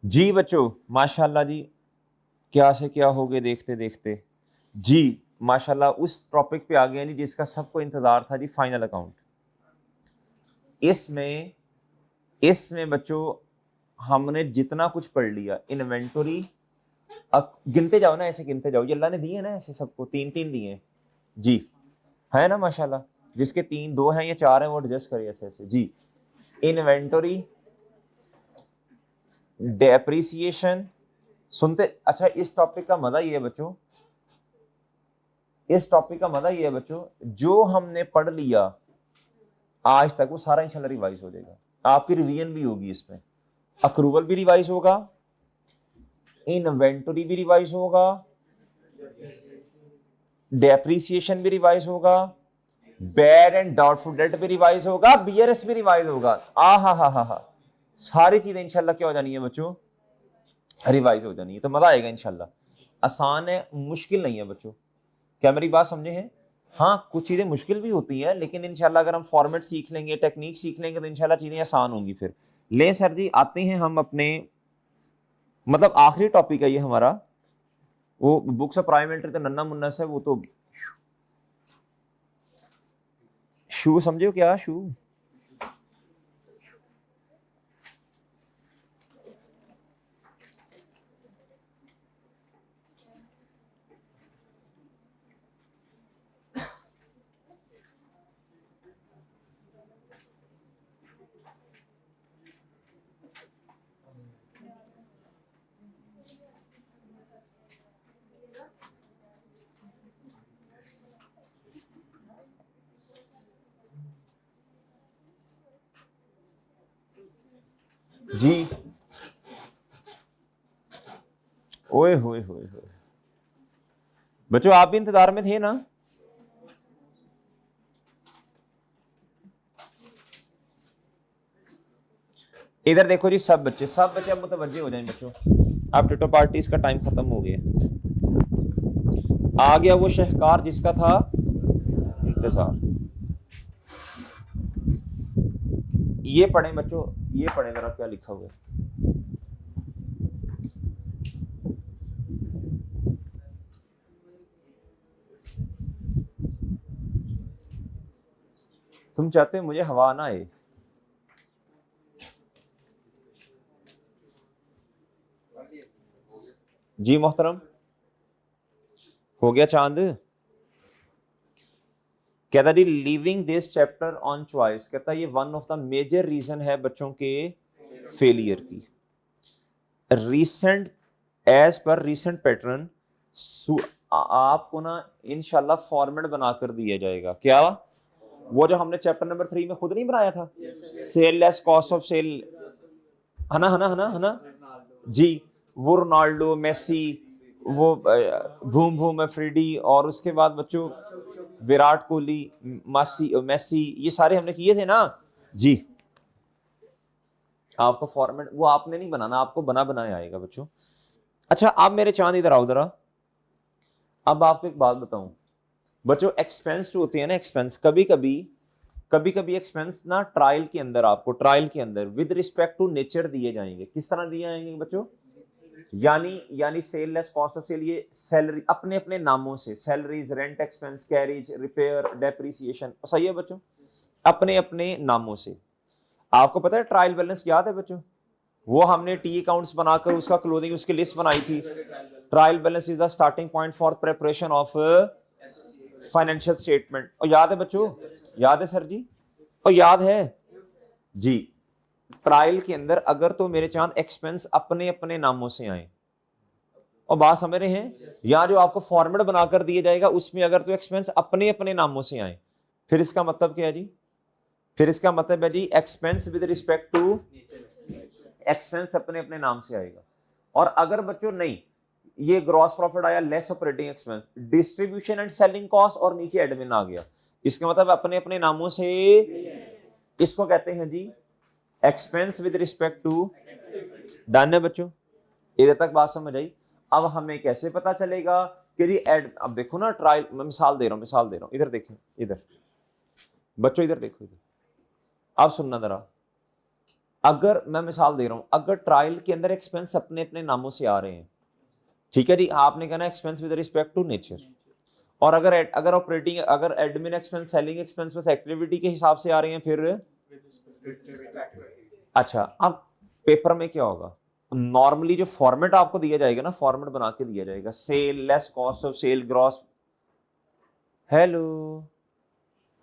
जी बच्चों, माशाल्लाह जी, क्या से क्या हो गए देखते देखते। जी माशाल्लाह, उस टॉपिक पे आ गए जी जिसका सबको इंतजार था जी, फाइनल अकाउंट। इसमें इसमें बच्चों हमने जितना कुछ पढ़ लिया, इन्वेंटरी। अब गिनते जाओ ना, ऐसे गिनते जाओ, ये अल्लाह ने दिए ना ऐसे सबको, तीन तीन दिए हैं जी, है ना माशाल्लाह। जिसके तीन, दो हैं या चार हैं, वो एडजस्ट करिए ऐसे ऐसे जी। इन्वेंटरी, डेप्रिसिएशन, सुनते अच्छा। इस टॉपिक का मजा ये है बच्चों, इस टॉपिक का मजा ये है बच्चों, जो हमने पढ़ लिया आज तक वो सारा इंशाल्लाह रिवाइज हो जाएगा। आपकी रिवीजन भी होगी इसमें, अक्रूवल भी रिवाइज होगा, इन्वेंटरी भी रिवाइज होगा, डेप्रिसिएशन भी रिवाइज होगा, बैड एंड डाउटफुल डेट भी रिवाइज होगा, बीआरएस भी रिवाइज होगा। आ हा, सारी चीजें इंशाल्लाह क्या हो जानी है बच्चों, रिवाइज हो जानी है। तो मजा आएगा इंशाल्लाह। आसान है, मुश्किल नहीं है बच्चों। क्या मेरी बात समझे हैं? हाँ, कुछ चीजें मुश्किल भी होती है, लेकिन इंशाल्लाह अगर हम फॉर्मेट सीख लेंगे, टेक्निक सीख लेंगे, तो इंशाल्लाह चीजें आसान होंगी। फिर ले सर जी, आते हैं हम अपने, मतलब आखिरी टॉपिक है ये हमारा। वो बुक्स ऑफ प्राइम तो नन्ना मुन्ना से, वो तो शू समझे हो क्या, शू। जी ओए होए होए होए, बच्चों आप भी इंतजार में थे ना। इधर देखो जी, सब बच्चे अब मुतवज्जे हो जाएं बच्चों। अब टिटो पार्टीज का टाइम खत्म हो गया, आ गया वो शहकार जिसका था इंतजार। ये पढ़ें बच्चों, ये पढ़ें जरा क्या लिखा हुआ है। तुम चाहते हो मुझे हवा ना आए। जी मोहतरम, हो गया चांद। कहता जी leaving this chapter on choice, कहता ये one of the major reason है बच्चों के फेलियर की। Recent, as per recent pattern, आपको ना इंशाल्लाह फॉर्मेट बनाकर दिया जाएगा। क्या? वो जो हमने चैप्टर नंबर 3 में खुद नहीं बनाया था, sale less cost of sale, है ना, है ना, है ना, है ना जी। वो रोनाल्डो, मेसी, वो भूम भूम अफरीडी, और उसके बाद बच्चों विराट कोहली, मेसी, ये सारे हमने किए थे ना जी। आपको फॉर्मेट वो आपने नहीं बनाना, आपको बना बनाया आएगा बच्चों। अच्छा, आप मेरे चांद इधर आओ जरा। अब आपको एक बात बताऊं बच्चों, एक्सपेंस जो होती है ना, एक्सपेंस कभी कभी एक्सपेंस ना ट्रायल के अंदर, आपको ट्रायल के अंदर विद रिस्पेक्ट टू नेचर दिए जाएंगे। किस तरह दिए जाएंगे बच्चों? यानी sale less cost of sale, ये सैलरी अपने अपने नामों से, salaries, rent expense, carriage, repair, depreciation, सही है बच्चों, अपने अपने नामों से। आपको पता है ट्रायल बैलेंस याद है बच्चों? वो हमने टी अकाउंट्स बनाकर उसका क्लोजिंग, उसकी लिस्ट बनाई थी। Trial balance is the starting point for preparation of financial statement. और याद है बच्चों? याद है सर जी? और याद है जी। ट्रायल के अंदर अगर तो मेरे चांद एक्सपेंस अपने अपने नामों से आए, और बात समझ रहे हैं, या जो आपको फॉर्मेट बनाकर दिया जाएगा उसमें अगर तो एक्सपेंस अपने अपने नामों से आए, फिर इसका मतलब क्या है जी? फिर इसका मतलब है जी expense with respect to, expense अपने अपने नाम से आएगा। और अगर बच्चों नहीं, ये ग्रॉस प्रॉफिट आया less operating expense, distribution and selling cost, और नीचे एडमिन आ गया, इसका मतलब अपने अपने नामों से, इसको कहते हैं जी expense with respect to. Done है बच्चों? इधर तक बात समझ आई? अब हमें कैसे पता चलेगा कि जी एड, अब देखो ना ट्रायल, मैं मिसाल दे रहा हूं, इधर देखें, इधर बच्चों, इधर देखो, इधर आप सुनना जरा। अगर मैं मिसाल दे रहा हूं, अगर ट्रायल के अंदर एक्सपेंस अपने अपने नामों से आ रहे हैं, ठीक है जी, आपने कहना expense with respect to nature, और अगर ऑपरेटिंग, अगर एडमिन एक्सपेंस, सेलिंग एक्सपेंस बस एक्टिविटी के हिसाब से आ रहे हैं, फिर अच्छा, अब पेपर में क्या होगा, नॉर्मली जो फॉर्मेट आपको दिया जाएगा ना, फॉर्मेट बना के दिया जाएगा, sale less cost of sale gross, hello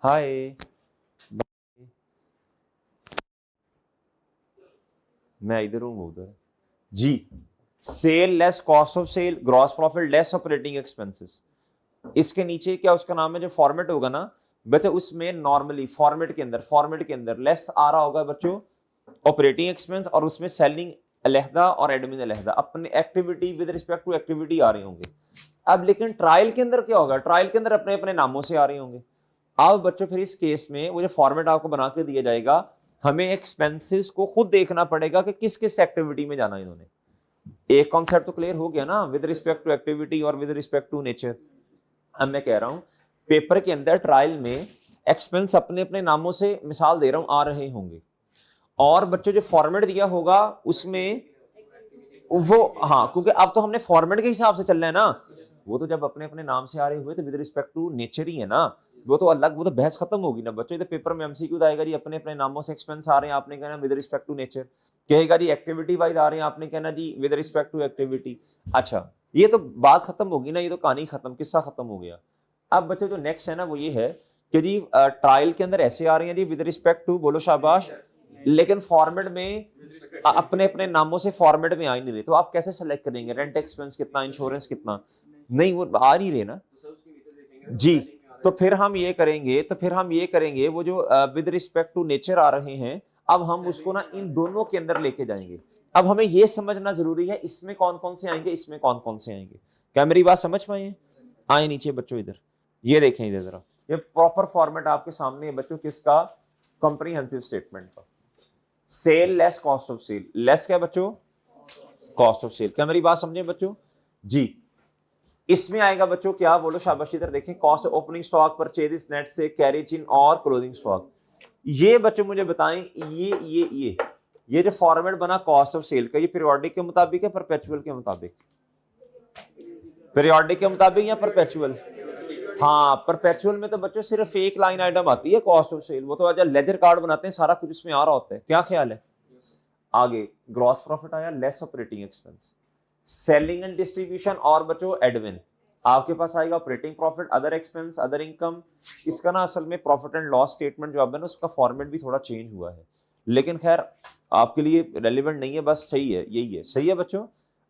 hi, मैं इधर हूं वो उधर जी, sale less cost of sale gross profit less operating expenses, इसके नीचे क्या उसका नाम है, जो फॉर्मेट होगा ना बच्चों, उसमें नॉर्मली फॉर्मेट के अंदर लेस आ रहा होगा बच्चों ऑपरेटिंग एक्सपेंस, और उसमें सेलिंग अलहदा और एडमिन अलहदा, अपनी activity with respect to activity आ रहे होंगे। अब लेकिन ट्रायल के अंदर क्या होगा, ट्रायल के अंदर अपने अपने नामों से आ रहे होंगे। अब बच्चों फिर इस केस में वो जो फॉर्मेट आपको बना के दिया जाएगा, हमें एक्सपेंसेस को खुद देखना पड़ेगा कि किस किस एक्टिविटी में जाना है इन्होंने। एक कॉन्सेप्ट तो क्लियर हो गया ना, विद रिस्पेक्ट टू एक्टिविटी और विद रिस्पेक्ट टू नेचर। अब मैं कह रहा हूं पेपर के अंदर ट्रायल में एक्सपेंस अपने अपने नामों से, मिसाल दे रहा हूं, आ रहे होंगे, और बच्चों जो फॉर्मेट दिया होगा उसमें वो, हाँ, क्योंकि अब तो हमने फॉर्मेट के हिसाब से चलना है ना, वो तो जब अपने अपने नाम से आ रहे हुए तो विद रिस्पेक्ट टू नेचर ही है ना, वो तो अलग, वो तो बहस खत्म होगी ना बच्चों। इधर पेपर में एमसीक्यू आएगा जी, अपने अपने नामों से एक्सपेंस आ रहे हैं, आपने कहना विद रिस्पेक्ट टू नेचर, कहेगा जी एक्टिविटी वाइज आ रहे हैं, आपने कहना जी विद रिस्पेक्ट टू एक्टिविटी। अच्छा, ये तो बात खत्म होगी ना, ये तो कहानी खत्म, किस्सा खत्म हो गया। अब बच्चों जो नेक्स्ट है ना वो ये है कि जी ट्रायल के अंदर ऐसे आ रहे हैं जी विद रिस्पेक्ट टू, बोलो शाबाश, लेकिन फॉर्मेट में अपने अपने नामों से फॉर्मेट में आ ही नहीं रहे, तो आप कैसे सेलेक्ट करेंगे, रेंट एक्सपेंस कितना, इंश्योरेंस कितना, नहीं वो आ नहीं रहे ना जी। तो फिर हम ये करेंगे, वो जो विद रिस्पेक्ट टू नेचर आ रहे हैं, अब हम उसको ना इन दोनों के अंदर लेके जाएंगे। अब हमें ये समझना जरूरी है इसमें कौन कौन से आएंगे, इसमें कौन कौन से आएंगे। क्या मेरी बात समझ पाए हैं? आए नीचे बच्चों, इधर ये देखें, इधर जरा, ये प्रॉपर फॉर्मेट आपके सामने है बच्चों, किसका, कॉम्प्रिहेंसिव स्टेटमेंट का। Sale less cost of sale, less क्या बच्चों, कॉस्ट ऑफ सेल। क्या मेरी बात समझे बच्चों जी? इसमें आएगा बच्चों क्या, बोलो शाबाश, इधर देखें, cost opening stock, purchase net से, कैरेज इन और क्लोजिंग स्टॉक। ये बच्चों मुझे बताएं, ये जो फॉर्मेट बना कॉस्ट ऑफ सेल का, ये पीरियोडिक के मुताबिक है, परपेचुअल के मुताबिक, पीरियोडिक के मुताबिक या परपेचुअल? हाँ, परपेचुअल में तो बच्चों सिर्फ एक लाइन आइटम आती है कॉस्ट ऑफ सेल, वो तो आज लेजर कार्ड बनाते हैं, सारा कुछ उसमें आ रहा होता है। क्या ख्याल है? आगे ग्रॉस प्रॉफिट आया, less operating expense, selling and distribution, और बच्चों एडमिन, आपके पास आएगा operating profit, other expense, other income. इसका ना असल में प्रॉफिट एंड लॉस स्टेटमेंट जो अब है ना, उसका फॉर्मेट भी थोड़ा चेंज हुआ है, लेकिन खैर आपके लिए रेलिवेंट नहीं है, बस सही है, यही है, सही है बच्चों।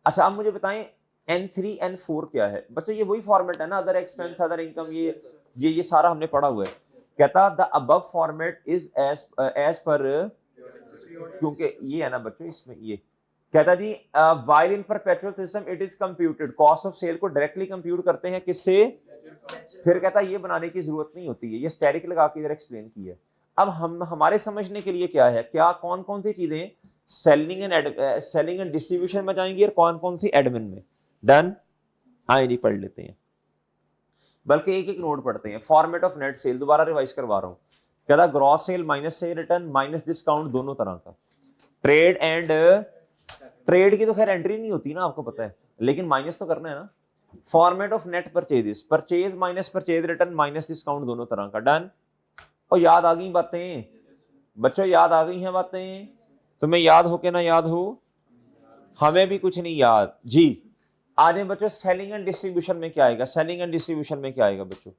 अच्छा, आप मुझे बताएं N3 N4 क्या है बच्चों? ये वही फॉर्मेट है ना, अदर एक्सपेंस, अदर इनकम, ये सारा हमने पढ़ा हुआ है। कहता the above format is as per, क्योंकि ये है ना बच्चों, इसमें ये कहता जी while in perpetual system it is computed, cost of sale को डायरेक्टली कंप्यूट करते हैं किससे? फिर कहता ये बनाने की जरूरत नहीं होती है, ये स्टैटिक लगा के इधर एक्सप्लेन की है। अब हम हमारे समझने के लिए क्या है, क्या कौन कौन सी चीजें सेलिंग एंड डिस्ट्रीब्यूशन में जाएंगी और कौन कौन सी एडमिन में। डन, आइए जी पढ़ लेते हैं, बल्कि एक एक नोट पढ़ते हैं। फॉर्मेट ऑफ नेट सेल, दोबारा रिवाइज करवा रहा हूं, कहता ग्रॉस सेल माइनस से रिटर्न माइनस डिस्काउंट, दोनों तरह का। ट्रेड एंड, ट्रेड की तो खैर एंट्री नहीं होती ना, आपको पता है, लेकिन माइनस तो करना है ना। Format of net purchases, purchase minus purchase return minus discount, दोनों तरह का। डन। और याद आ गई बातें बच्चों, याद आ गई हैं बातें? तुम्हें याद हो के ना याद हो, हमें भी कुछ नहीं याद जी। आज बच्चों सेलिंग एंड डिस्ट्रीब्यूशन में क्या आएगा, सेलिंग एंड डिस्ट्रीब्यूशन में क्या आएगा बच्चों?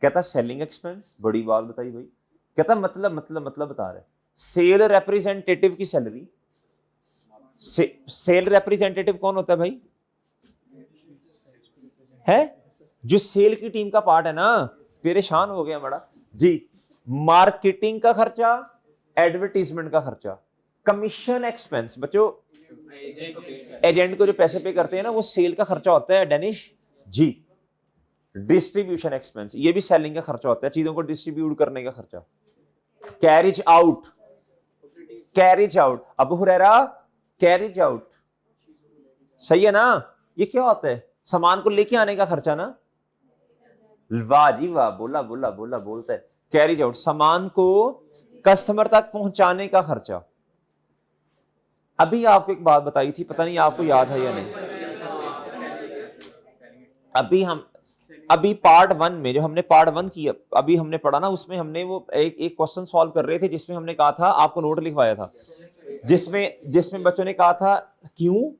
कहता सेलिंग एक्सपेंस, बड़ी बात बताई भाई। कहता मतलब बता रहे, सेल रिप्रेजेंटेटिव की सैलरी, सेल रिप्रेजेंटेटिव कौन होता है भाई? है जो सेल की टीम का पार्ट है ना, परेशान हो गया बड़ा जी। मार्केटिंग का खर्चा, एडवर्टीजमेंट का खर्चा, कमीशन एक्सपेंस बच्चों, एजेंट को जो पैसे पे करते हैं ना, वो सेल का खर्चा होता है डेनिश जी। डिस्ट्रीब्यूशन एक्सपेंस, ये भी सेलिंग का खर्चा होता है, चीजों को डिस्ट्रीब्यूट करने का खर्चा। Carriage out, Abu Huraira, carriage out, सही है ना? ये क्या होता है? सामान को लेके आने का खर्चा ना। वाह जी वाह, बोलता है। कैरिज आउट, सामान को कस्टमर तक पहुंचाने का खर्चा। अभी आपको एक बात बताई थी, पता नहीं आपको याद है या नहीं। अभी पार्ट 1 में जो हमने पार्ट 1 की अभी हमने पढ़ा ना, उसमें हमने वो एक क्वेश्चन सॉल्व कर रहे थे जिसमें हमने कहा था, आपको नोट लिखवाया था, जिसमें बच्चों ने कहा था क्यों।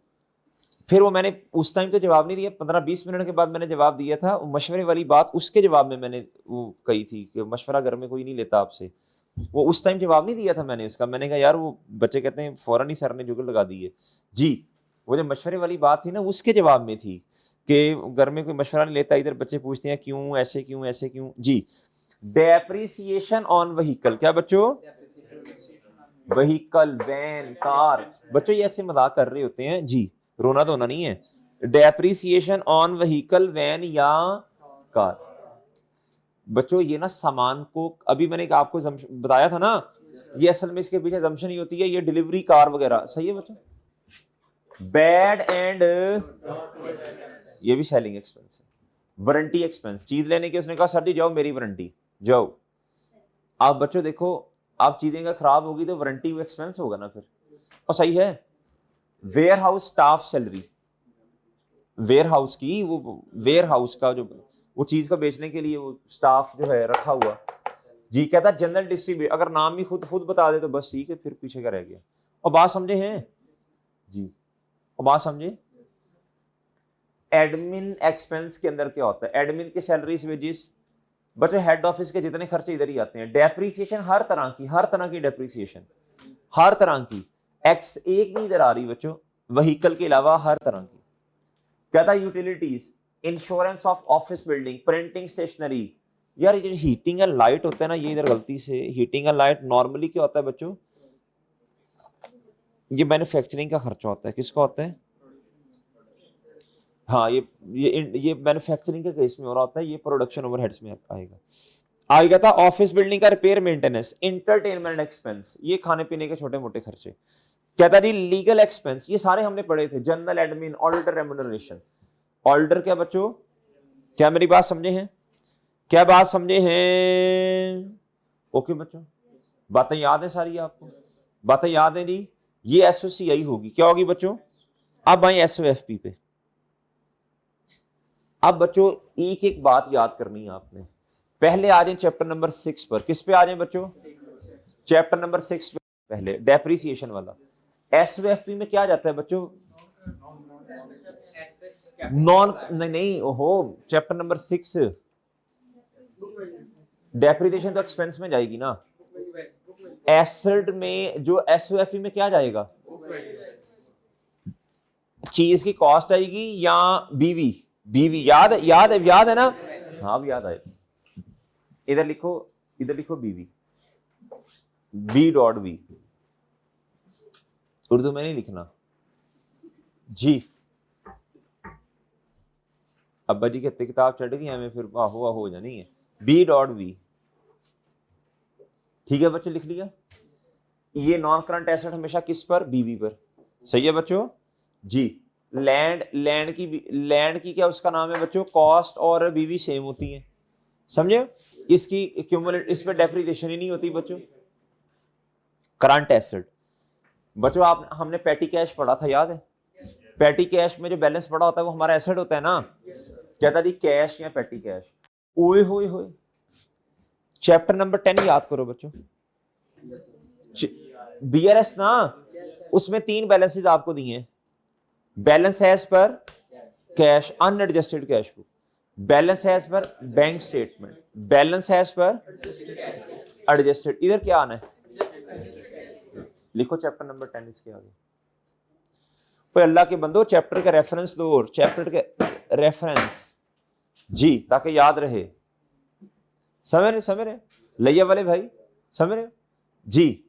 फिर वो मैंने उस टाइम तो जवाब नहीं दिया, 15-20 मिनट के बाद मैंने जवाब दिया था। मशवरे वाली बात उसके जवाब में मैंने वो कही थी कि मशवरा घर में कोई नहीं लेता आपसे। वो उस टाइम जवाब नहीं दिया था मैंने उसका। मैंने कहा यार वो बच्चे कहते हैं फौरन ही सर ने जुगल लगा दी है जी। वो जो मशवरे वाली बात थी ना, उसके जवाब में थी कि घर में कोई मशवरा नहीं लेता, इधर बच्चे पूछते हैं क्यों ऐसे क्यों ऐसे क्यों जी। डेप्रिसिएशन ऑन व्हीकल, क्या बच्चों? Vehicle, van, car. बच्चों ये ऐसे मजाक कर रहे होते हैं जी, रोना धोना नहीं है। डेप्रिसिएशन ऑन व्हीकल, वैन या कार। बच्चों ये ना सामान को, अभी मैंने आपको बताया था ना, ये असल में इसके पीछे assumption ही होती है ये डिलीवरी कार वगैरह। सही है बच्चों? बैड एंड ये भी सेलिंग एक्सपेंस है। वारंटी एक्सपेंस, चीज लेने के उसने कहा सर जी जाओ मेरी वारंटी जाओ। आप बच्चों देखो, आप चीजें अगर खराब होगी तो वारंटी एक्सपेंस होगा ना फिर। और सही है। Warehouse staff salary, warehouse की वो वेयर हाउस का जो वो चीज को बेचने के लिए वो स्टाफ जो है रखा हुआ जी। कहता जनरल डिस्ट्रीब्यूटर, अगर नाम ही खुद बता दे तो बस ठीक है, फिर पीछे का रह गया। और बात समझे हैं जी? और बात समझे? एडमिन एक्सपेंस के अंदर क्या होता है? एडमिन की salaries, wages. But head office के जितने खर्चे इधर ही आते हैं। डेप्रीसिएशन हर तरह की डेप्रीसिएशन, हर तरह की। एक्स एक नहीं इधर आ रही बच्चों, व्हीकल के अलावा हर तरह की। कहता है utilities, insurance of office building, printing, stationery. यार ये जो हीटिंग एंड लाइट होता है ना, ये इधर गलती से हीटिंग एंड लाइट नॉर्मली क्या होता है बच्चों? ये मैन्युफैक्चरिंग का खर्चा होता है। किसका होता है? हाँ ये मैन्युफैक्चरिंग के केस में हो रहा होता है, ये प्रोडक्शन ओवरहेड्स में आएगा। आएगा था ऑफिस बिल्डिंग का रिपेयर मेंटेनेंस, इंटरटेनमेंट एक्सपेंस, ये खाने पीने के छोटे मोटे खर्चे। कहता जी लीगल एक्सपेंस, ये सारे हमने पढ़े थे। General admin, auditor remuneration. Auditor क्या बच्चों? क्या मेरी बात समझे हैं? क्या बात समझे हैं? ओके बच्चों, बातें याद है सारी आपको? बातें याद है जी? ये एसओसीआई होगी, क्या होगी बच्चों? अब आए एसओएफपी पे। अब बच्चों एक एक बात याद करनी है आपने। पहले आ जाए चैप्टर नंबर 6 पर। किस पे आ जाए बच्चों? चैप्टर नंबर 6 पे पहले डेप्रिसिएशन वाला। एसओएफपी में क्या जाता है बच्चों? नॉन नहीं ओहो, चैप्टर नंबर 6 डेप्रिसिएशन तो एक्सपेंस में जाएगी ना। एसेट में जो एसओएफपी में क्या जाएगा? चीज की कॉस्ट आएगी या बीवी? बीवी याद है ना? हाँ अब याद आए। इधर लिखो बीवी, बी डॉट वी। उर्दू में नहीं लिखना जी। अब्बा जी कहते किताब चढ़ गई हमें, फिर आहो हो जानी है। बी डॉट वी, ठीक है बच्चों, लिख लिया। ये नॉन करंट एसेट हमेशा किस पर? बीवी पर। सही है बच्चों जी। लैंड की क्या उसका नाम है बच्चों? कॉस्ट और बीवी सेम होती है, समझे? इसकी एक्यूमुलेट, इस पर डेप्रिसिएशन ही नहीं होती बच्चों। करंट एसेट बच्चों, आप हमने पेटी कैश पढ़ा था, याद है? पेटी कैश में जो बैलेंस पड़ा होता है वो हमारा एसेट होता है ना। क्या था जी? कैश या पेटी कैश। ओए होए होए, चैप्टर नंबर 10 याद करो बच्चों। बीआरएस ना, उसमें 3 बैलेंसेस आपको दिए हैं। बैलेंस है as per cash, unadjusted cash book. Balance है as per bank statement, balance है एज पर एडजस्टेड। इधर क्या आना है? लिखो चैप्टर नंबर 10 इसके आगे। पर अल्लाह के बंदो चैप्टर का रेफरेंस दो, और चैप्टर का रेफरेंस जी, ताकि याद रहे। समझ रहे लैया वाले भाई? समझ रहे जी?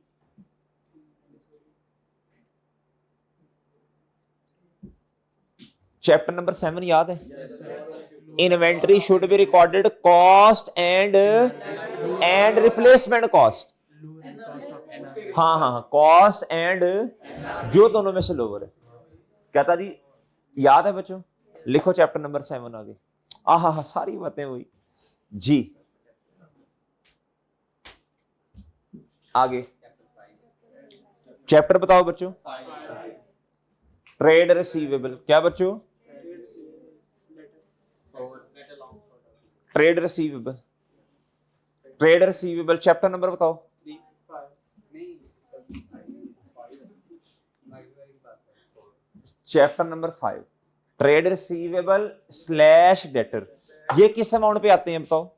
चैप्टर नंबर 7 याद है? Inventory should be recorded cost and replacement cost. हाँ कॉस्ट एंड जो दोनों में से लोअर है। कहता जी याद है बच्चों? लिखो चैप्टर नंबर 7 आगे। आहा सारी बातें हुई जी। आगे चैप्टर बताओ बच्चों। ट्रेड रिसीवेबल, क्या बच्चों? Trade receivable, trade receivable chapter number बताओ। Chapter number 5, trade receivable slash debtor. ये किस अमाउंट पे आते हैं बताओ?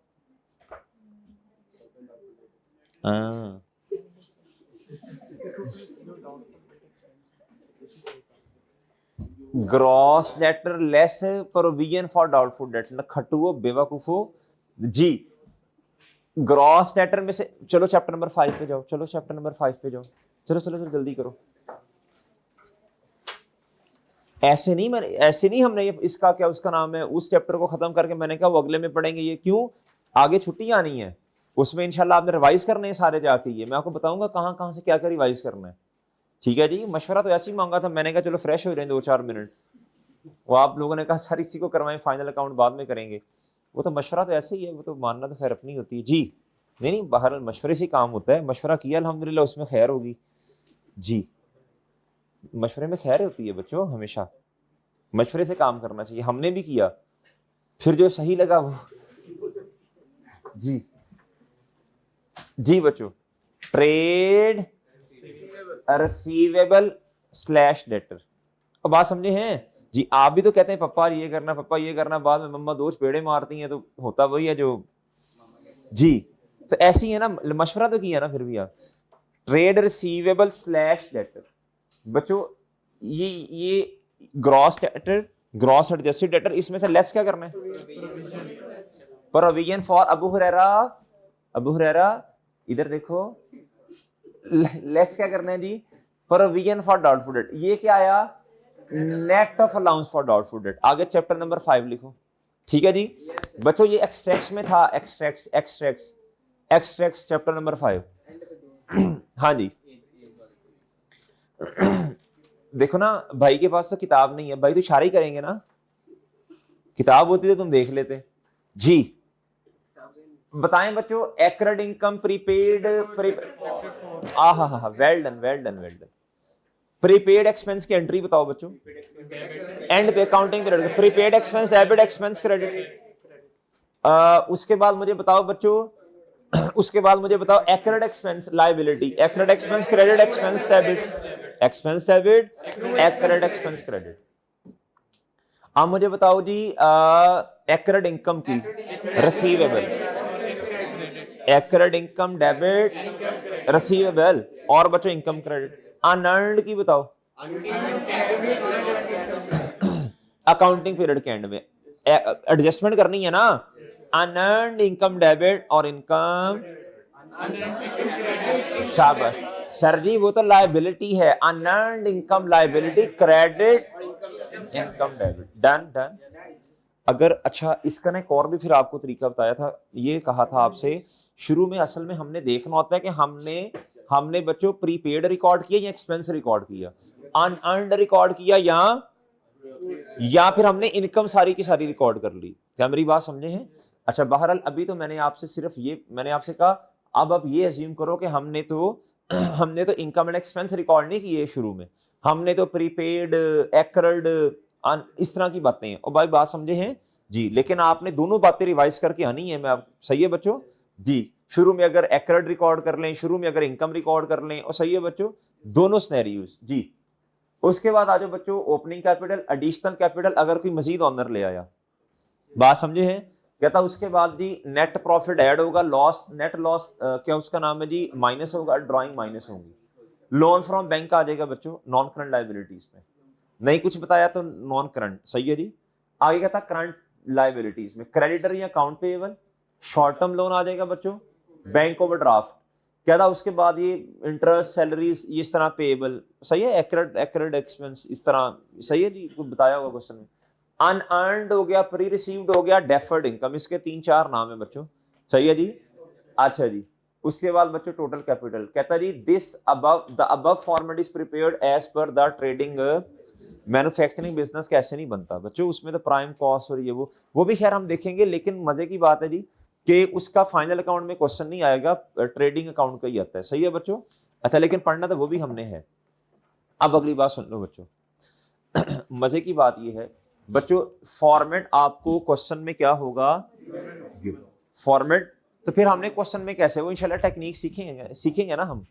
Gross debtor less provision for doubtful debtor. खटुओ बेवकूफो जी। ग्रॉस डेटर में से चलो चैप्टर नंबर 5 पे जाओ, चलो चैप्टर नंबर 5 पे जाओ, चलो चलो चलो जल्दी करो। ऐसे नहीं, मैंने ऐसे नहीं, हमने इसका क्या उसका नाम है, उस चैप्टर को खत्म करके मैंने कहा वो अगले में पढ़ेंगे। ये क्यों? आगे छुट्टियां आनी है, उसमें इंशाल्लाह आपने रिवाइज करने हैं सारे जाके। ये मैं आपको बताऊंगा कहां कहां से क्या क्या रिवाइज करना है। ठीक है जी। मशवरा तो ऐसे ही मांगा था, मैंने कहा चलो फ्रेश हो रहे हैं 2-4 मिनट। वो आप लोगों ने कहा सर इसी को करवाएं, फाइनल अकाउंट बाद में करेंगे। वो तो मशवरा तो ऐसे ही है, वो तो मानना तो खैर अपनी होती है जी। नहीं नहीं, बाहर मशवरे से काम होता है। मशवरा किया अल्हम्दुलिल्लाह, उसमें खैर होगी जी। मशवरे में खैर होती है बच्चों, हमेशा मशवरे से काम करना चाहिए। हमने भी किया, फिर जो सही लगा वो जी। जी बच्चों, ट्रेड रिसीवेबल स्लैश डेटर। अब बात समझे हैं जी। आप भी तो कहते हैं पप्पा ये करना, पप्पा ये करना, बाद में मम्मा दो पेड़े मारती हैं, तो होता वही है जो जी। तो ऐसी है ना, मशवरा तो किया ना फिर भी आप। ट्रेड रिसीवेबल स्लैश डेटर बच्चों, ये gross debtor, gross adjusted debtor, इसमें से लेस क्या करना है? Provision for Abu Huraira. अबू हुरैरा इधर देखो, लेस क्या करना है जी? Provision for doubtful debt. ये क्या आया? Net of allowance for doubtful debt. आगे चैप्टर नंबर 5 लिखो। ठीक है जी बच्चों, ये एक्सट्रैक्ट्स में था, extracts extracts extracts chapter number 5। हाँ जी। देखो ना, भाई के पास तो किताब नहीं है, भाई तो इशारा ही करेंगे ना। किताब होती तो तुम देख लेते जी। बताएं बच्चों, accrued income, prepaid, well done well done well done. Prepaid expense की एंट्री बताओ बच्चों। एंड पे accounting period, prepaid expense, debit expense, credit. उसके बाद मुझे बताओ बच्चों, उसके बाद मुझे बताओ accrued expense liability, accrued expense credit, expense debit, expense debit, accrued expense credit. अब मुझे बताओ जी एक्रेड इनकम की receivable, accrued income debit receivable, और बच्चों इनकम क्रेडिट। अनअर्न्ड की बताओ, अकाउंटिंग पीरियड के एंड में एडजस्टमेंट करनी है ना। अनअर्न्ड इनकम डेबिट और इनकम, शाबाश सर जी, वो तो लायबिलिटी है। Unearned income liability, credit income debit. Done done. अगर अच्छा, इसका ना एक और भी फिर आपको तरीका बताया था, ये कहा था आपसे शुरू में, असल में हमने देखना होता है कि हमने बच्चों प्रीपेड रिकॉर्ड किया या एक्सपेंस रिकॉर्ड किया, अनअर्न्ड रिकॉर्ड किया या फिर हमने इनकम सारी की सारी रिकॉर्ड कर ली। क्या मेरी बात समझे हैं? अच्छा बहरहाल, अभी तो मैंने आपसे सिर्फ ये, मैंने आपसे कहा अब आप ये अज्यूम करो कि हमने तो इनकम एंड एक्सपेंस रिकॉर्ड नहीं किए शुरू में, हमने तो प्रीपेड, एक्रेड, इस तरह की बातें हैं। और भाई बात समझे हैं जी। लेकिन आपने दोनों बातें रिवाइज करके आनी है। मैं आप सही है बच्चों जी। शुरू में अगर एक्रेड रिकॉर्ड कर लें, शुरू में अगर इनकम रिकॉर्ड कर लें, और सही है बच्चों, दोनों सिनेरियोज जी। उसके बाद आ जाओ बच्चों, ओपनिंग कैपिटल, एडिशनल कैपिटल, अगर कोई मजीद ऑनर ले आया। बात समझे हैं? कहता उसके बाद जी नेट प्रॉफिट ऐड होगा, लॉस, नेट लॉस क्या उसका नाम है जी, माइनस होगा, ड्राइंग माइनस होगी। लोन फ्रॉम बैंक आ जाएगा बच्चों नॉन करंट लायबिलिटीज में। नहीं कुछ बताया तो नॉन करंट, सही है जी। आगे कहता करंट लायबिलिटीज में क्रेडिटर या account payable, short term loan आ जाएगा बच्चों, बैंक ओवरड्राफ्ट। क्या था उसके बाद ये इंटरेस्ट, सैलरीज, इस तरह पेएबल, सही है। एक्रेड एक्सपेंस, इस तरह, सही है जी, कुछ बताया होगा क्वेश्चन में। अनअर्न्ड हो गया, प्री रिसीव्ड हो गया, डेफर्ड इनकम, इसके 3-4 नाम है बच्चों, सही है जी। अच्छा जी, उसके बाद बच्चों टोटल कैपिटल, कहता जी this above the above format is prepared as per the trading. Manufacturing business कैसे नहीं बनता बच्चों, उसमें तो प्राइम कॉस्ट और ये वो भी खैर हम देखेंगे। लेकिन मजे की बात है जी, कि उसका फाइनल अकाउंट में क्वेश्चन नहीं आएगा, ट्रेडिंग अकाउंट का ही आता है। सही है बच्चों? अच्छा, लेकिन पढ़ना तो वो भी हमने है। अब अगली बात सुन लो बच्चों। मजे की बात ये है बच्चों, फॉर्मेट आपको क्वेश्चन में क्या होगा, फॉर्मेट। तो फिर हमने क्वेश्चन में कैसे, वो इंशाल्लाह टेक्निक सीखेंगे ना, हम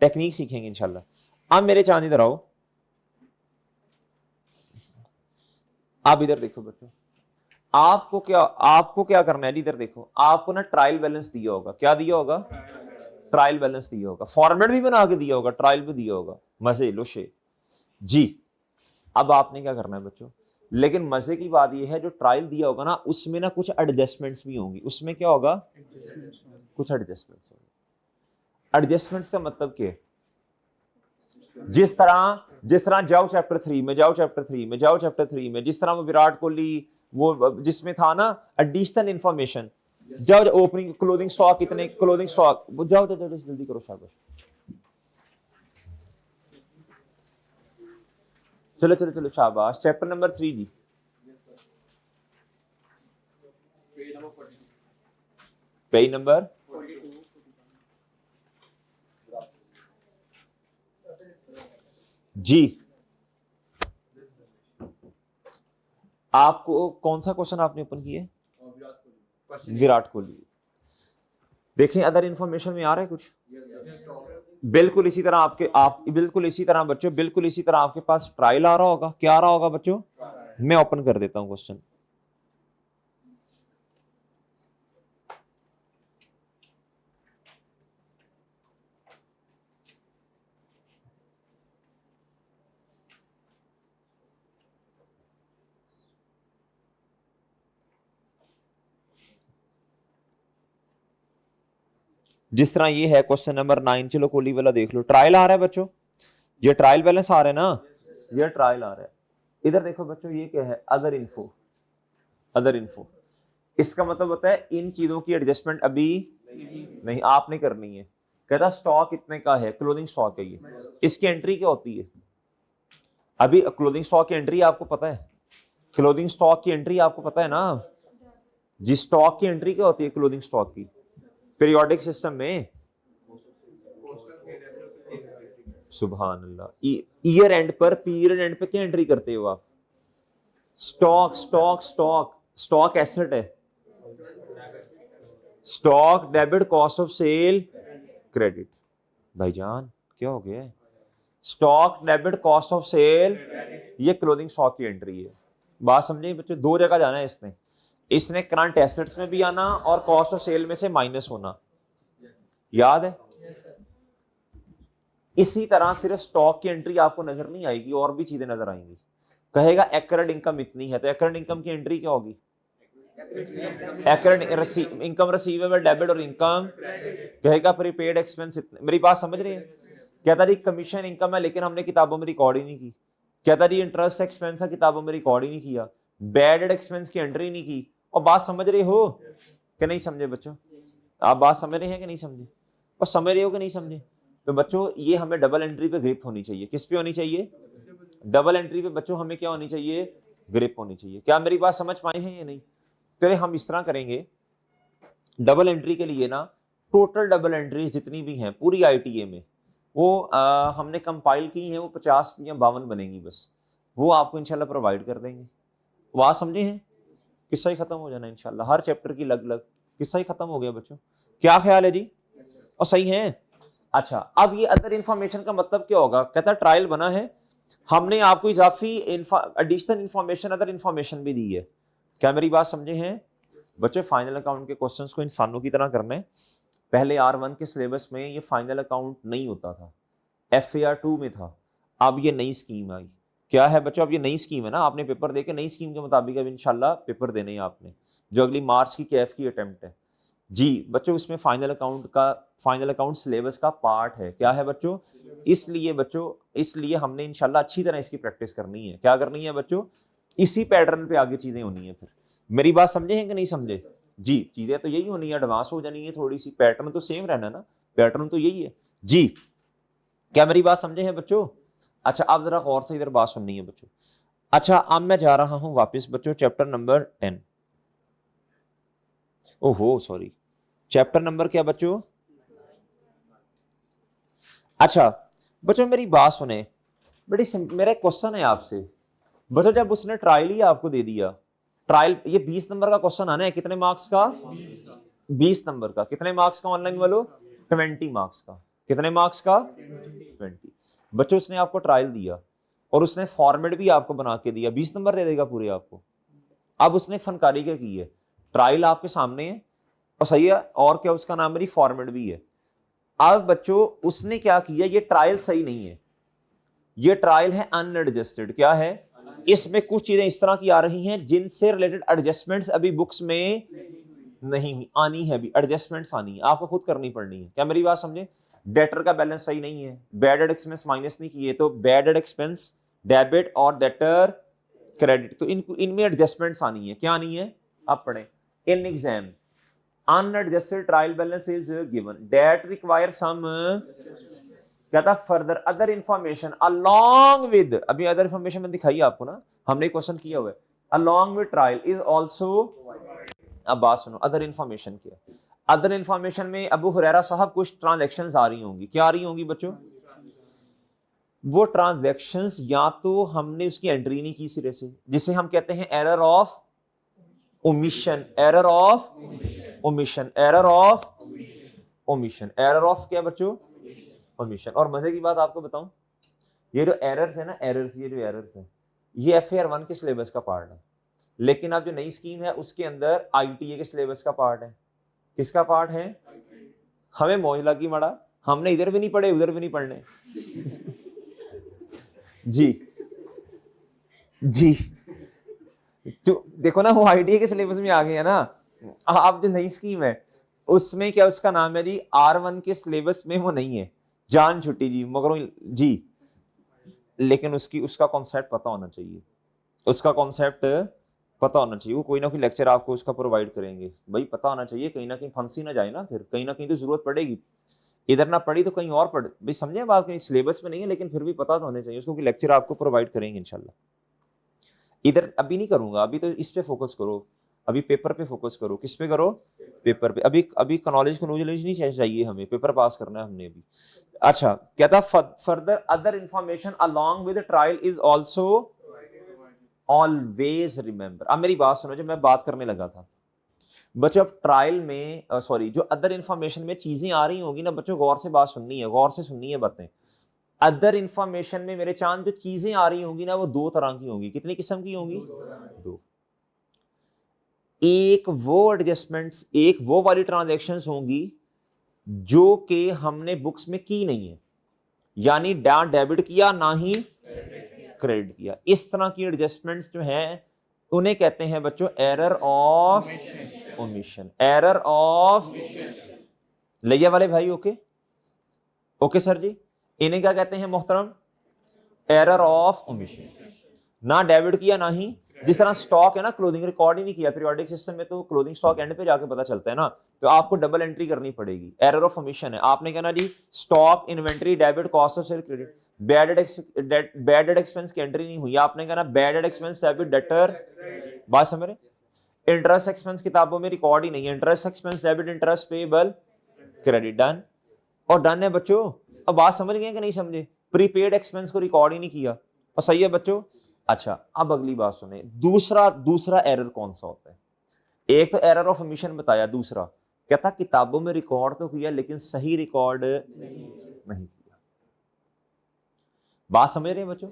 टेक्निक सीखेंगे इंशाल्लाह। अब मेरे चांद इधर आओ, आप इधर देखो बच्चों, आपको क्या करना है, इधर देखो, आपको ना ट्रायल बैलेंस दिया होगा। क्या दिया होगा? ट्रायल बैलेंस दिया होगा, फॉर्मेट भी बना के दिया होगा, ट्रायल भी दिया होगा। मजे लो शे जी। अब आपने क्या करना है बच्चों, लेकिन मजे की बात यह है जो ट्रायल दिया होगा ना, उसमें ना कुछ एडजस्टमेंट्स भी होंगी। उसमें क्या होगा? कुछ एडजस्टमेंट्स होंगे। एडजस्टमेंट्स का मतलब क्या है? जिस तरह जाओ चैप्टर 3 में, जाओ चैप्टर 3 में, जाओ चैप्टर 3 में, जिस तरह वो विराट कोहली, वो जिसमें था ना एडिशनल इंफॉर्मेशन, जाओ ओपनिंग क्लोथिंग स्टॉक कितने, क्लोथिंग स्टॉक, जाओ जाओ जल्दी करो, शाबाश। चलो चलो चलो शाबाश। चैप्टर नंबर 3 जी, पेज नंबर जी। आपको कौन सा क्वेश्चन आपने ओपन किया है? विराट कोहली। देखें अदर इंफॉर्मेशन में आ रहा है कुछ? बिल्कुल इसी तरह बिल्कुल इसी तरह बच्चों, बिल्कुल इसी तरह आपके पास ट्रायल आ रहा होगा। क्या आ रहा होगा बच्चों? मैं ओपन कर देता हूं क्वेश्चन। जिस तरह ये है क्वेश्चन नंबर 9, चलो कोहली वाला देख लो। ट्रायल आ रहा है बच्चों, ये ट्रायल बैलेंस आ रहा है ना, ये ट्रायल आ रहा है। इधर देखो बच्चों, ये क्या है? Other info. अदर इन्फो, इसका मतलब होता है इन चीजों की एडजस्टमेंट अभी नहीं आपने करनी है। कहता स्टॉक इतने का है, क्लोथिंग स्टॉक है ये, इसकी एंट्री क्या होती है? अभी क्लोथिंग स्टॉक की एंट्री आपको पता है? क्लोथिंग स्टॉक की एंट्री आपको पता है ना? जिस स्टॉक की एंट्री क्या होती है क्लोथिंग स्टॉक की पीरियोडिक सिस्टम में? सुभान अल्लाह। ईयर एंड पर, पीरियड एंड पे क्या एंट्री करते हो आप? Stock stock stock stock asset है। Stock debit, cost of sale, credit. भाईजान क्या हो गया? Stock debit, cost of sale, ये क्लोथिंग स्टॉक की एंट्री है। बात समझे बच्चों? दो जगह जाना है इसने। इसने करंट एसेट्स में भी आना और कॉस्ट ऑफ सेल में से माइनस होना। याद है? इसी तरह सिर्फ स्टॉक की एंट्री आपको नजर नहीं आएगी, और भी चीजें नजर आएंगी। कहेगा एक्रेड इनकम इतनी है, तो एक्रेड इनकम की एंट्री क्या होगी? एक्रेड इनकम रिसीवेबल, डेबिट और इनकम। कहेगा प्रीपेड एक्सपेंस इतने। मेरी बात समझ रहे हैं? कहता जी कमीशन इनकम है, लेकिन हमने किताबों में रिकॉर्ड ही नहीं की। कहता जी इंटरेस्ट एक्सपेंस है, किताबों में रिकॉर्ड ही नहीं किया। बैड एड एक्सपेंस की एंट्री नहीं की। और बात समझ रहे हो कि नहीं समझे बच्चों? आप बात समझ रहे हैं कि नहीं समझे? और समझ रहे हो कि नहीं समझे? तो बच्चों ये हमें डबल एंट्री पे ग्रिप होनी चाहिए। किस पे होनी चाहिए? डबल एंट्री पे बच्चों हमें क्या होनी चाहिए? ग्रिप होनी चाहिए। क्या मेरी बात समझ पाए हैं या नहीं? तो हम इस तरह करेंगे, डबल एंट्री के लिए ना, टोटल डबल एंट्रीज जितनी भी हैं पूरी आईटीए में, वो हमने कंपाइल की हैं, वो 50 या 52 बनेंगी बस। वो आपको इंशाल्लाह प्रोवाइड कर देंगे। वहाँ समझे हैं? किस्सा ही खत्म हो जाना इंशाल्लाह। हर चैप्टर की अलग अलग किस्सा ही खत्म हो गया बच्चों। क्या ख्याल है जी? और सही है? अच्छा, अब ये अदर इंफॉर्मेशन का मतलब क्या होगा? कहता ट्रायल बना है, हमने आपको इजाफी एडिशनल इंफॉर्मेशन, अदर इंफॉर्मेशन भी दी है। क्या मेरी बात समझे हैं बच्चे? फाइनल अकाउंट के क्वेश्चंस को इंसानों की तरह करना है। पहले R1 के सिलेबस में ये फाइनल अकाउंट नहीं होता था, FAR2 में था। अब ये नई स्कीम आई। क्या है बच्चों? अब ये नई स्कीम है ना, आपने पेपर देके नई स्कीम के मुताबिक अब इंशाल्लाह पेपर देने हैं आपने, जो अगली मार्च की कैफ की अटेम्प्ट है जी बच्चों। इसमें फाइनल अकाउंट सिलेबस का पार्ट है। क्या है बच्चों? इसलिए हमने इंशाल्लाह अच्छी तरह इसकी प्रैक्टिस करनी है। क्या करनी है बच्चों? इसी पैटर्न पे आगे चीजें होनी है। फिर मेरी बात समझे हैं कि नहीं समझे जी? चीजें तो यही होनी है, एडवांस हो जानी है थोड़ी सी, पैटर्न तो सेम रहना ना, पैटर्न तो यही है जी। क्या मेरी बात समझे हैं बच्चों? अच्छा, अब जरा गौर से इधर बात सुननी है बच्चों। अच्छा, अब मैं जा रहा हूं वापस बच्चों चैप्टर नंबर 10। ओहो सॉरी, चैप्टर नंबर क्या बच्चों? अच्छा बच्चों मेरी बात सुने, मेरा एक क्वेश्चन है आपसे। बच्चों जब उसने ट्रायल ही आपको दे दिया, ट्रायल ये 20 नंबर का क्वेश्चन आना है, कितने मार्क्स का? 20 नंबर का। कितने मार्क्स का ऑनलाइन वालों? 20 मार्क्स का। कितने मार्क्स का? 20। बच्चों उसने आपको ट्रायल दिया और उसने फॉर्मेट भी आपको बना के दिया, 20 नंबर दे देगा पूरे आपको। अब उसने फनकारी क्या की है, ट्रायल आपके सामने है और सही है, और क्या उसका नाम मेरी फॉर्मेट भी है। अब बच्चों उसने क्या किया, ये ट्रायल सही नहीं है, ये ट्रायल है अनएडजस्टेड। क्या है? इसमें कुछ चीजें इस तरह की आ रही हैं जिनसे रिलेटेड एडजस्टमेंट्स अभी बुक्स में नहीं हुई, आनी है, अभी एडजस्टमेंट्स आनी है, आपको खुद करनी पड़नी है। क्या मेरी बात समझे? डेटर का बैलेंस सही नहीं है, बैड एड एक्सपेंस माइनस नहीं किए, तो बैड एड एक्सपेंस डेबिट और डेटर क्रेडिट, तो इनमें एडजस्टमेंट्स आनी है। क्या आनी है? आप पढ़ें। In exam unadjusted trial balance is given that require some, क्या था, further other information along with, अभी अदर इंफॉर्मेशन में दिखाई आपको ना, हमने क्वेश्चन किया हुआ है, along with trial is also. अब बात सुनो, अदर इंफॉर्मेशन क्या? अदर इंफॉर्मेशन में अबू हुरैरा साहब कुछ ट्रांजैक्शंस आ रही होंगी, क्या आ रही होंगी बच्चों? वो ट्रांजैक्शंस या तो हमने उसकी एंट्री नहीं की सिरे से, जिसे हम कहते हैं error of omission, error of omission, error of omission, error of क्या बच्चों? ओमिशन। और मजे की बात आपको बताऊं, ये जो एरर्स है ना, एरर्स, ये जो एरर्स है, ये FAR 1 के सिलेबस का पार्ट है, लेकिन अब जो नई स्कीम है उसके अंदर ITA के सिलेबस का पार्ट है। किसका पार्ट है? हमें मौज लगी मड़ा, हमने इधर भी नहीं पढ़े उधर भी नहीं पढ़ने। जी जी, तो देखो ना, वो ITA के सिलेबस में आ गया ना। आप जो नई स्कीम है उसमें क्या उसका नाम है जी, R1 के सिलेबस में वो नहीं है, जान छुट्टी जी, मगर जी, लेकिन उसका कॉन्सेप्ट पता होना चाहिए, उसका कॉन्सेप्ट पता होना चाहिए। वो कोई ना कोई लेक्चर आपको उसका प्रोवाइड करेंगे, भाई पता होना चाहिए, कहीं ना कहीं फंसी ना जाए ना, फिर कहीं ना कहीं तो जरूरत पड़ेगी, इधर ना पड़ी तो कहीं और पढ़, भाई समझे बात, कहीं सिलेबस में नहीं है लेकिन फिर भी पता तो होना चाहिए उसको, कि लेक्चर आपको प्रोवाइड करेंगे इंशाल्लाह। इधर अभी नहीं करूंगा, अभी तो इस पे फोकस करो, अभी पेपर पे फोकस करो। किस पे करो? पेपर पे। अभी अभी नॉलेज को नॉलेज नहीं चाहिए हमें, पेपर पास करना है हमने अभी। अच्छा कहता further other information along with trial is also always remember. अब मेरी बात सुनो, जो मैं बात करने लगा था बच्चों, अब ट्रायल में सॉरी, जो अदर इंफॉर्मेशन में चीजें आ रही होंगी ना बच्चों, गौर से बात सुननी है, गौर से सुननी है बातें। अदर इंफॉर्मेशन में मेरे चांद जो चीजें आ रही होंगी ना, वो दो तरह की होंगी। कितनी किस्म की होंगी? दो। एक वो एडजस्टमेंट्स, एक वो वाली ट्रांजैक्शंस होंगी जो कि हमने बुक्स में की नहीं है, यानी ना डेबिट किया ना ही क्रेडिट किया। इस तरह की एडजस्टमेंट्स जो हैं उन्हें कहते हैं बच्चों error of omission, error of. लिया वाले भाई? ओके ओके सर जी, इन्हें क्या कहते हैं मोहतरम? Error of omission. ना डेबिट किया ना ही, जिस तरह स्टॉक है ना, क्लोथिंग रिकॉर्ड ही नहीं किया पीरियोडिक सिस्टम में, तो क्लोथिंग स्टॉक एंड पे जाके पता चलता है ना, तो आपको डबल एंट्री करनी पड़ेगी, एरर ऑफ ओमिशन है। आपने कहना जी stock inventory debit cost of sale credit, bad debt expense की एंट्री नहीं हुई, आपने कहना bad debt expense debit debtor. बात समझ रहे? इंटरेस्ट एक्सपेंस किताबों में रिकॉर्ड ही नहीं है, interest expense debit interest payable credit, done और डन है बच्चों। अब बात समझ गए कि नहीं समझे? प्रीपेड एक्सपेंस को रिकॉर्ड ही नहीं किया, और सही है बच्चों। अच्छा अब अगली बात सुने, दूसरा एरर कौन सा होता है? एक तो एरर ऑफ ओमिशन बताया, दूसरा कहता किताबों में रिकॉर्ड तो किया लेकिन सही रिकॉर्ड नहीं किया। बात समझ रहे हैं बच्चों?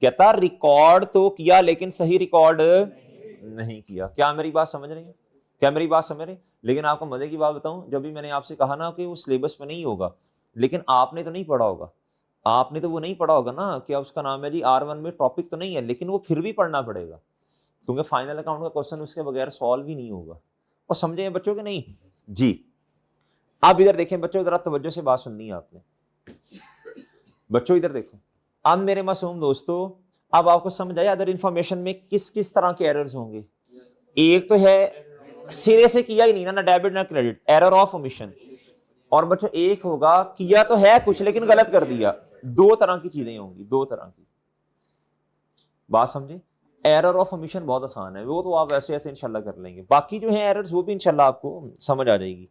कहता रिकॉर्ड तो किया लेकिन सही रिकॉर्ड नहीं किया। क्या मेरी बात समझ रहे हैं? क्या मेरी बात समझ रहे हैं? लेकिन आपको मजे की बात बताऊं, जब भी मैंने आपसे कहा ना कि वो सिलेबस में नहीं होगा, लेकिन आपने तो नहीं पढ़ा होगा, आपने तो वो नहीं पढ़ा होगा ना, क्या उसका नाम है जी, R1 में टॉपिक तो नहीं है, लेकिन वो फिर भी पढ़ना पड़ेगा, क्योंकि फाइनल अकाउंट का क्वेश्चन उसके बगैर सॉल्व ही नहीं होगा। और समझे बच्चों कि नहीं? जी। आप इधर देखें बच्चों, जरा तवज्जो से बात सुननी है आपने। बच्चों इधर देखो, अब मेरे मासूम दोस्तों, अब आपको समझ आया अदर इंफॉर्मेशन में किस किस तरह के एरर्स होंगे। एक तो है सिरे से किया ही नहीं ना डेबिट ना क्रेडिट, एरर ऑफ ओमिशन। और बच्चों एक होगा किया तो है कुछ लेकिन गलत कर दिया। दो तरह की चीजें होंगी, दो तरह की। बात समझे? एरर ऑफ ओमिशन बहुत आसान है, वो तो आप ऐसे ऐसे इंशाल्लाह कर लेंगे। बाकी जो है एरर्स वो भी इंशाल्लाह आपको समझ आ जाएगी।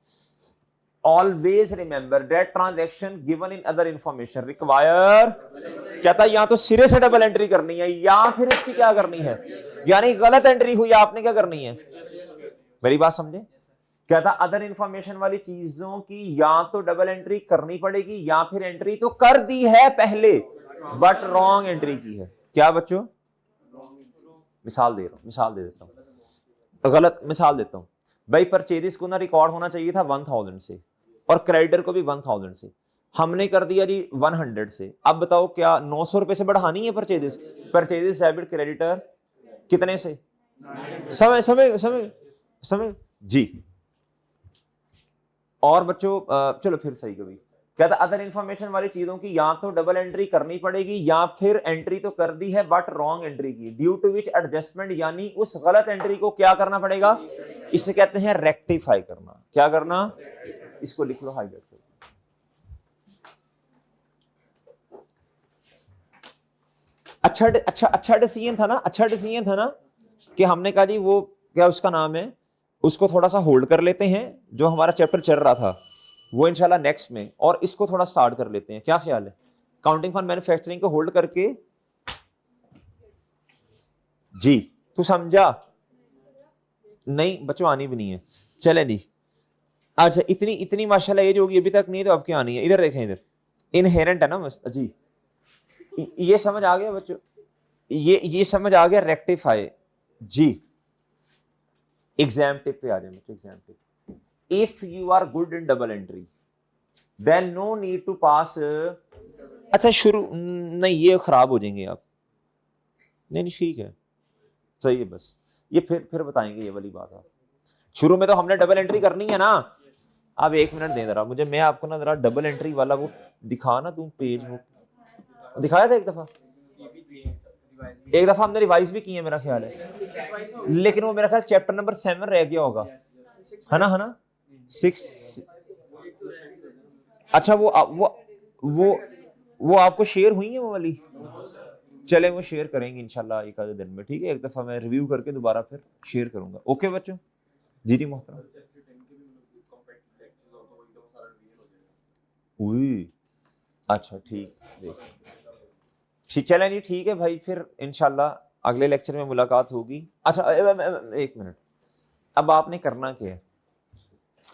Always remember that transaction given in other information require, कहता है या तो सिरे से डबल एंट्री करनी है या फिर इसकी क्या करनी है, यानी गलत एंट्री हुई आपने क्या करनी है, मेरी बात समझे। कहता अदर इंफॉर्मेशन वाली चीजों की या तो डबल एंट्री करनी पड़ेगी या फिर एंट्री तो कर दी है पहले बट रॉन्ग एंट्री की है। क्या बच्चों, मिसाल दे रहा हूं, मिसाल दे देता हूं, गलत मिसाल देता हूं भाई। परचेजिस को ना रिकॉर्ड होना चाहिए था 1000 से और क्रेडिटर को भी 1000 से, हमने कर दिया जी 100 से। अब बताओ क्या 900 रुपए से बढ़ानी है परचेजिस, परचेजिस डेबिट क्रेडिटर कितने से, समय समय समय समय जी। और बच्चों चलो फिर सही कभी, कहता अदर इंफॉर्मेशन वाली चीजों की या तो डबल एंट्री करनी पड़ेगी या फिर एंट्री तो कर दी है बट रॉन्ग एंट्री की, ड्यू टू विच एडजस्टमेंट, यानी उस गलत एंट्री को क्या करना पड़ेगा, इसे कहते हैं रेक्टिफाई करना। क्या करना, इसको लिख लो हाईलाइट करो। अच्छा डिसीजन था ना, अच्छा डिसीजन था ना कि हमने कहा जी वो क्या उसका नाम है, उसको थोड़ा सा होल्ड कर लेते हैं, जो हमारा चैप्टर चल रहा था वो इंशाल्लाह नेक्स्ट में, और इसको थोड़ा स्टार्ट कर लेते हैं। क्या ख्याल है, काउंटिंग फॉर मैन्युफैक्चरिंग को होल्ड करके जी, तू समझा नहीं, बच्चों आनी भी नहीं है, चले जी। अच्छा इतनी इतनी माशाल्लाह एज होगी अभी तक नहीं, तो अब क्या आनी है, इधर देखें, इधर इनहेरेंट है ना जी। ये समझ आ गया बच्चों, ये समझ आ गया, रेक्टिफाई जी। एग्जाम टिप पे आ जाए बच्चों, exam tip, if you are good in double entry then no need to pass. अच्छा शुरू नहीं, ये खराब हो जाएंगे आप, नहीं ठीक है सही है, बस ये फिर बताएंगे ये वाली बात। आप शुरू में तो हमने डबल एंट्री करनी है ना। अब 1 मिनट दे जरा मुझे, मैं आपको ना जरा डबल एंट्री वाला वो दिखा ना, तू पेज वो दिखाया था एक दफा हमने रिवाइज भी की है मेरा ख्याल है, लेकिन वो मेरा ख्याल चैप्टर नंबर 7 रह गया होगा, है ना 6। अच्छा वो आपको शेयर हुई है वो वाली, चले वो शेयर करेंगे इंशाल्लाह एक आधे दिन में, ठीक है। एक दफा मैं रिव्यू करके दोबारा फिर शेयर करूंगा। ओके बच्चों, जी मोहतरम। अच्छा ठीक चलें जी, ठीक है भाई, फिर इंशाल्लाह अगले लेक्चर में मुलाकात होगी। अच्छा 1 मिनट, अब आपने करना क्या है,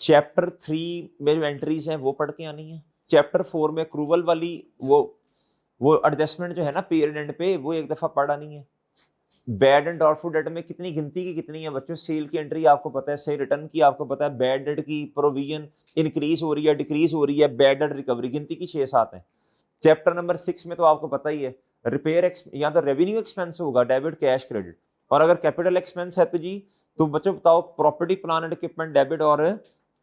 चैप्टर 3 में जो एंट्रीज हैं वो पढ़ के आनी है, चैप्टर 4 में अक्रूवल वाली वो एडजस्टमेंट जो है ना पीरियड एंड पे, वो एक दफा पढ़ आनी है। बैड एंड डॉटफुल डेट में कितनी गिनती की कितनी है बच्चों, सेल की एंट्री आपको पता है, सेल रिटर्न की आपको पता है, बैड डेट की प्रोविजन इंक्रीज हो रही है डिक्रीज हो रही है, बैड डेट रिकवरी गिनती की 6-7 है। चैप्टर नंबर 6 में तो आपको पता ही है, रिपेयर या तो रेवेन्यू एक्सपेंस होगा, डेबिट कैश क्रेडिट, और अगर कैपिटल एक्सपेंस है तो जी तो बच्चों बताओ property plan and equipment debit और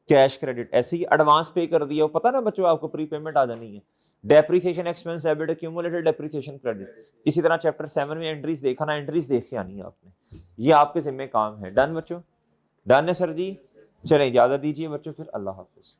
कैश क्रेडिट। ऐसे ही एडवांस पे कर दिया, पता ना बच्चों आपको प्री पेमेंट आ जानी है, depreciation expense debit accumulated depreciation credit. इसी तरह चैप्टर 7 में एंट्रीज देखा ना, एंट्रीज देख के आनी है आपने, ये आपके जिम्मे काम है। डन बच्चों, डन है सर जी, चले इजाजत दीजिए बच्चों, फिर अल्लाह हाफिज।